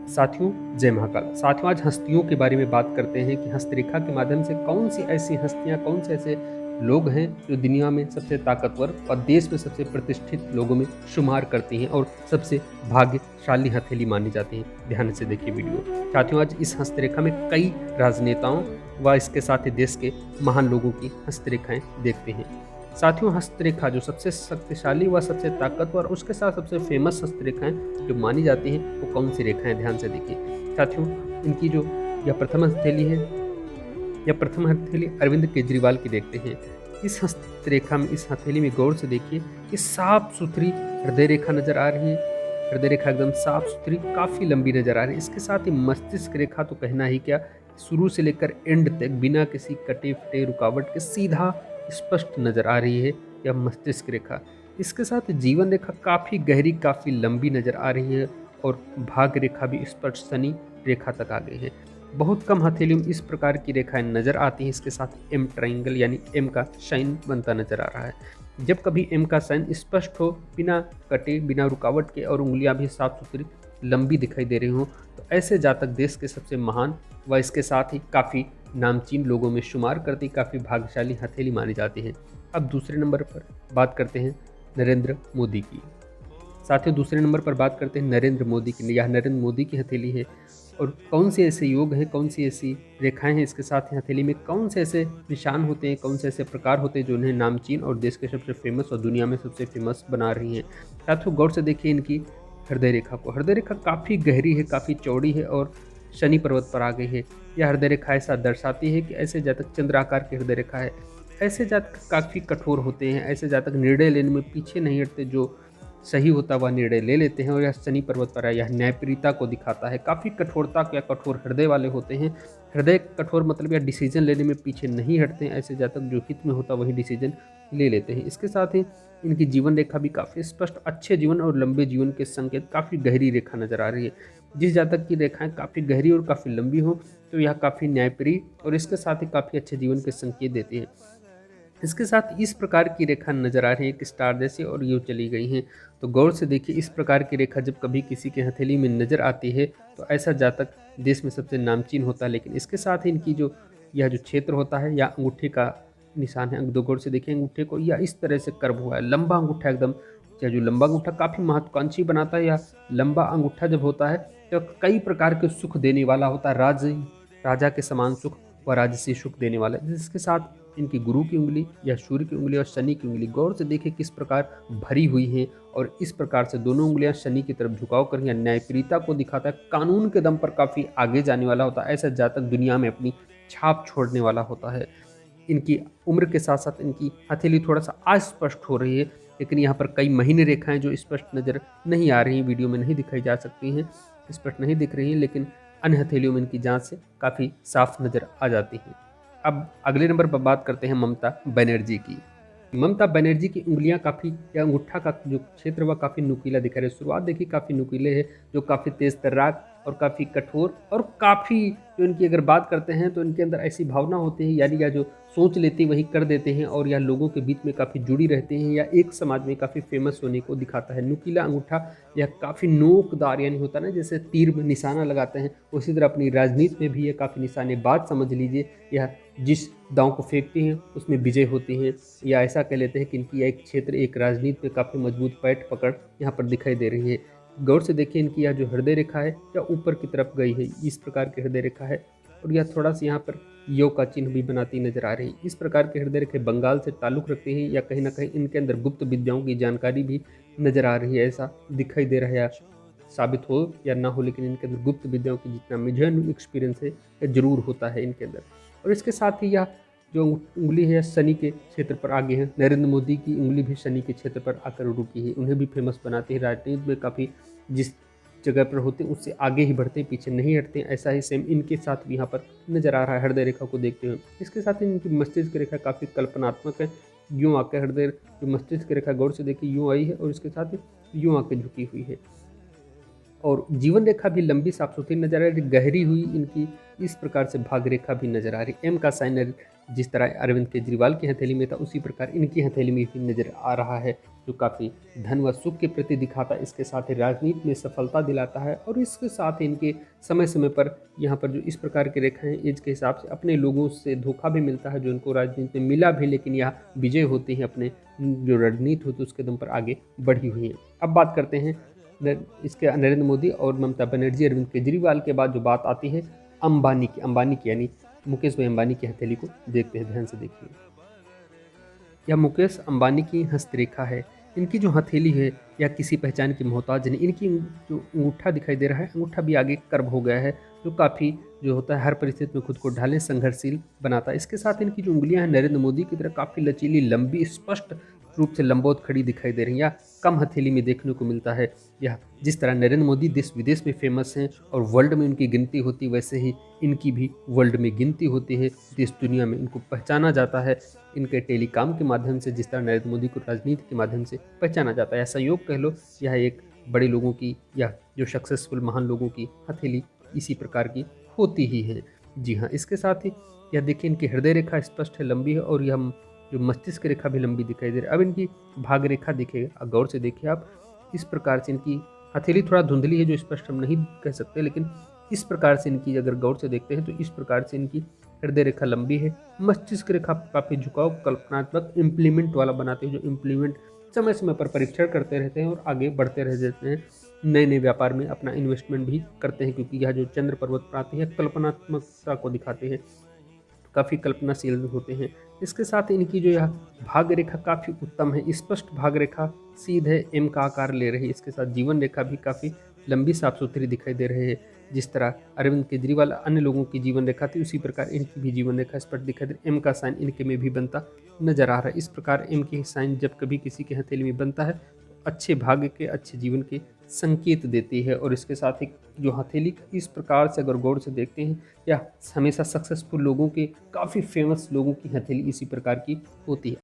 साथियों, जय महाकाल। साथियों, आज हस्तियों के बारे में बात करते हैं कि हस्तरेखा के माध्यम से कौन सी ऐसी हस्तियां, कौन से ऐसे लोग हैं जो दुनिया में सबसे ताकतवर और देश में सबसे प्रतिष्ठित लोगों में शुमार करती हैं और सबसे भाग्यशाली हथेली मानी जाती हैं। ध्यान से देखिए वीडियो। साथियों, आज इस हस्तरेखा में कई राजनेताओं व इसके साथ ही देश के महान लोगों की हस्तरेखाएं देखते हैं। साथियों, हस्तरेखा जो सबसे शक्तिशाली व सबसे ताकतवर, उसके साथ सबसे फेमस हस्तरेखाएं जो मानी जाती हैं, वो कौन सी रेखाएं? ध्यान से देखिए। साथियों, इनकी जो यह प्रथम हथेली है, यह प्रथम हथेली अरविंद केजरीवाल की देखते हैं। इस हस्तरेखा में, इस हथेली में गौर से देखिए कि साफ सुथरी हृदय रेखा नजर आ रही है। हृदय रेखा एकदम साफ सुथरी, काफी लंबी नजर आ रही है। इसके साथ ही मस्तिष्क रेखा तो कहना ही क्या, शुरू से लेकर एंड तक बिना किसी कटे फटे रुकावट के सीधा स्पष्ट नजर आ रही है यह मस्तिष्क रेखा। इसके साथ जीवन रेखा काफी गहरी, काफी लंबी नजर आ रही है और भाग्य रेखा भी स्पष्ट शनि रेखा तक आ गई है। बहुत कम हथेलियों में इस प्रकार की रेखाएं नजर आती हैं। इसके साथ एम ट्राइंगल यानी एम का साइन बनता नजर आ रहा है। जब कभी एम का साइन स्पष्ट हो, बिना कटे, बिना रुकावट के और उंगलियां भी साफ सुथरी लंबी दिखाई दे रही हों, तो ऐसे जातक देश के सबसे महान व इसके साथ ही काफ़ी नामचीन लोगों में शुमार करती, काफ़ी भाग्यशाली हथेली मानी जाती है। अब दूसरे नंबर पर बात करते हैं नरेंद्र मोदी की। साथियों, दूसरे नंबर पर बात करते हैं नरेंद्र मोदी की। यह नरेंद्र मोदी की हथेली है। और कौन से ऐसे योग हैं, कौन सी ऐसी रेखाएं हैं इसके साथ ही हथेली में, कौन से ऐसे निशान होते हैं, कौन से ऐसे प्रकार होते हैं जो उन्हें नामचीन और देश के सबसे फेमस और दुनिया में सबसे फेमस बना रही हैं। साथियों, गौर से देखिए इनकी हृदय रेखा को। हृदय रेखा काफ़ी गहरी है, काफ़ी चौड़ी है और शनि पर्वत पर आ गई है। यह हृदय रेखा ऐसा दर्शाती है कि ऐसे जातक चंद्राकार की हृदय रेखा है। ऐसे जातक काफ़ी कठोर होते हैं, ऐसे जातक निर्णय लेने में पीछे नहीं हटते, जो सही होता हुआ निर्णय ले लेते हैं। और यह शनि पर्वत पर है, यह न्यायप्रियता को दिखाता है। काफ़ी कठोरता या कठोर हृदय वाले होते हैं। हृदय कठोर मतलब यह डिसीजन लेने में पीछे नहीं हटते हैं। ऐसे जातक जो हित में होता वही डिसीजन ले लेते हैं। इसके साथ ही इनकी जीवन रेखा भी काफ़ी स्पष्ट, अच्छे जीवन और लंबे जीवन के संकेत, काफ़ी गहरी रेखा नजर आ रही है। जिस जातक की रेखाएं काफ़ी गहरी और काफ़ी लंबी हो, तो यह काफ़ी न्यायप्रिय और इसके साथ ही काफ़ी अच्छे जीवन के संकेत देती है। इसके साथ इस प्रकार की रेखा नजर आ रही है कि स्टार जैसी और यूँ चली गई हैं। तो गौर से देखिए, इस प्रकार की रेखा जब कभी किसी के हथेली में नजर आती है, तो ऐसा जातक देश में सबसे नामचीन होता है। लेकिन इसके साथ ही इनकी जो यह जो क्षेत्र होता है या अंगूठे का निशान है, दो गौर से देखिए अंगूठे को, या इस तरह से कर्व हुआ है, लंबा अंगूठा एकदम। या जो लंबा अंगूठा काफ़ी महत्वाकांक्षी बनाता है, या लंबा अंगूठा जब होता है तो कई प्रकार के सुख देने वाला होता है। राजा के समान सुख व राजसी सुख देने वाला है। जिसके साथ इनकी गुरु की उंगली या सूर्य की उंगली और शनि की उंगली गौर से देखिए किस प्रकार भरी हुई हैं, और इस प्रकार से दोनों उंगलियां शनि की तरफ झुकाव कर, या न्यायप्रियता को दिखाता है। कानून के दम पर काफ़ी आगे जाने वाला होता है। ऐसा जातक दुनिया में अपनी छाप छोड़ने वाला होता है। इनकी उम्र के साथ साथ इनकी हथेली थोड़ा सा अस्पष्ट हो रही है, लेकिन यहाँ पर कई महीने रेखाएं जो स्पष्ट नज़र नहीं आ रही, वीडियो में नहीं दिखाई जा सकती हैं, स्पष्ट नहीं दिख रही हैं, लेकिन अन्य हथेलियों में इनकी जांच से काफ़ी साफ नज़र आ जाती हैं। अब अगले नंबर पर बात करते हैं ममता बनर्जी की। ममता बनर्जी की उंगलियां काफ़ी, या अंगूठा का जो क्षेत्र वह काफ़ी नुकीला दिखा रहा है। शुरुआत देखिए काफ़ी नुकीले है, जो काफ़ी तेज तर्राक और काफ़ी कठोर और काफ़ी, जो इनकी अगर बात करते हैं तो इनके अंदर ऐसी भावना होती है, यानी या जो सोच लेते वही कर देते हैं, और या लोगों के बीच में काफ़ी जुड़ी रहते हैं, या एक समाज में काफ़ी फेमस होने को दिखाता है। नुकीला अंगूठा यह काफ़ी नोकदार, यानी होता है ना जैसे तीर में निशाना लगाते हैं, उसी तरह अपनी राजनीति में भी ये काफ़ी निशानेबाज समझ लीजिए। यह जिस दांव को फेंकती हैं उसमें विजय होती हैं, या ऐसा कह लेते हैं कि इनकी एक क्षेत्र, एक राजनीति में काफ़ी मजबूत पैठ पकड़ यहाँ पर दिखाई दे रही है। गौर से देखिए इनकी यह जो हृदय रेखा है या ऊपर की तरफ गई है, इस प्रकार की हृदय रेखा है, और यह थोड़ा सा यहाँ पर यो का चिन्ह भी बनाती नजर आ रही है। इस प्रकार के हृदय रेखे बंगाल से ताल्लुक़ रखते हैं, या कहीं ना कहीं इनके अंदर गुप्त विद्याओं की जानकारी भी नजर आ रही है। ऐसा दिखाई दे रहा है, साबित हो या ना हो, लेकिन इनके अंदर गुप्त विद्याओं की जितना मुझे एक्सपीरियंस है जरूर होता है इनके अंदर। और इसके साथ ही यह जो उंगली है शनि के क्षेत्र पर आगे है। नरेंद्र मोदी की उंगली भी शनि के क्षेत्र पर आकर रुकी है, उन्हें भी फेमस बनाती है। राजनीति में काफ़ी जिस जगह पर होते हैं उससे आगे ही बढ़ते हैं, पीछे नहीं हटते हैं। ऐसा ही सेम इनके साथ भी यहाँ पर नजर आ रहा है हृदय रेखा को देखते हुए। इसके साथ ही इनकी मस्तिष्क रेखा काफ़ी कल्पनात्मक है। यूँ आकर हृदय जो मस्तिष्क रेखा गौर से देखिए यूँ आई है, और इसके साथ ही यूँ आकर झुकी हुई है। और जीवन रेखा भी लंबी साफ सुथरी नजर आ रही, गहरी हुई इनकी इस प्रकार से भाग रेखा भी नजर आ रही। एम का साइन जिस तरह अरविंद केजरीवाल की हथेली में था उसी प्रकार इनकी हथेली में भी नजर आ रहा है, जो काफ़ी धन व सुख के प्रति दिखाता है। इसके साथ ही राजनीति में सफलता दिलाता है और इसके साथ ही इनके समय समय पर यहाँ पर जो इस प्रकार की रेखाएं एज के हिसाब से अपने लोगों से धोखा भी मिलता है, जो इनको राजनीति में मिला भी, लेकिन यह विजय होती है, अपने जो रणनीति होती है उसके दम पर आगे बढ़ी हुई है। अब बात करते हैं इसके नरेंद्र मोदी और ममता बनर्जी अरविंद केजरीवाल के बाद जो बात आती है अंबानी की यानी मुकेश भाई अंबानी की हथेली को देखते हैं, ध्यान से देखिए। यह मुकेश अंबानी की हस्तरेखा है। इनकी जो हथेली है या किसी पहचान की मोहताज नहीं। इनकी जो अंगूठा दिखाई दे रहा है, अंगूठा भी आगे कर्व हो गया है, जो काफ़ी जो होता है हर परिस्थिति में खुद को ढालने संघर्षशील बनाता है। इसके साथ इनकी जो उंगलियां हैं नरेंद्र मोदी की तरह काफ़ी लचीली, लंबी, स्पष्ट रूप से लंबवत खड़ी दिखाई दे रही हैं, या कम हथेली में देखने को मिलता है। यह जिस तरह नरेंद्र मोदी देश विदेश में फेमस हैं और वर्ल्ड में उनकी गिनती होती, वैसे ही इनकी भी वर्ल्ड में गिनती होती है, देश दुनिया में इनको पहचाना जाता है। इनके टेलीकॉम के माध्यम से जिस तरह नरेंद्र मोदी को राजनीति के माध्यम से पहचाना जाता है, ऐसा योग कह लो, यह एक बड़े लोगों की या जो सक्सेसफुल महान लोगों की हथेली इसी प्रकार की होती ही है। जी हाँ, इसके साथ ही यह देखिए इनकी हृदय रेखा स्पष्ट है, लंबी है, और यह जो मस्तिष्क रेखा भी लंबी दिखाई दे रही है। अब इनकी भाग रेखा देखिएगा, गौर से देखिए आप, इस प्रकार से इनकी हथेली थोड़ा धुंधली है, जो स्पष्ट हम नहीं कह सकते, लेकिन इस प्रकार से इनकी अगर गौर से देखते हैं तो इस प्रकार से इनकी हृदय रेखा लंबी है। मस्तिष्क रेखा काफ़ी झुकाव, कल्पनात्मक, इम्प्लीमेंट वाला बनाते हैं, जो इम्प्लीमेंट समय समय पर परीक्षण करते रहते हैं और आगे बढ़ते रह जाते हैं, नए नए व्यापार में अपना इन्वेस्टमेंट भी करते हैं, क्योंकि यह जो चंद्र पर्वत पर आती है कल्पनात्मकता को दिखाते हैं, काफ़ी कल्पनाशील होते हैं। इसके साथ इनकी जो यह भाग रेखा काफ़ी उत्तम है, स्पष्ट भाग रेखा, सीधे एम का आकार ले रही है। इसके साथ जीवन रेखा भी काफ़ी लंबी, साफ सुथरी दिखाई दे रही है। जिस तरह अरविंद केजरीवाल अन्य लोगों की जीवन रेखा थी, उसी प्रकार इनकी भी जीवन रेखा स्पष्ट दिखाई दे रही है। एम का साइन इनके में भी बनता नजर आ रहा है। इस प्रकार एम की साइन जब कभी किसी के हथेली में बनता है, अच्छे भाग्य के, अच्छे जीवन के संकेत देती है। और इसके साथ ही जो हथेली इस प्रकार से अगर गौर से देखते हैं, या हमेशा सक्सेसफुल लोगों के, काफ़ी फेमस लोगों की हथेली इसी प्रकार की होती है।